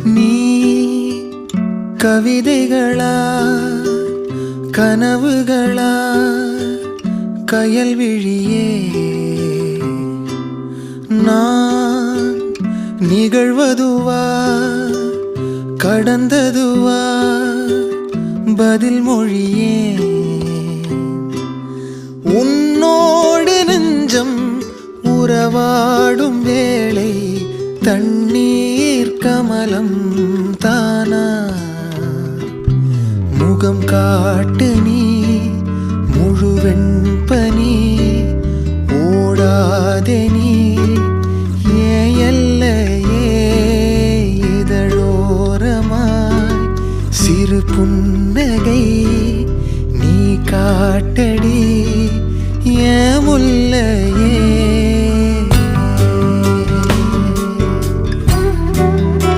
நீ கவிதைகளா கனவுகளா கயல் விழியே நான் நிகழ்வதுவா கடந்ததுவா பதில் மொழியே உன்னோடு நெஞ்சம் உறவாடும் வேளை தண்ணீர் கமலம் தானா முகம் காட்டு நீ முழுவெண் பனி ஓடாதே நீ ஏன் எல்லையே இதழோரமாய் சிறு புன்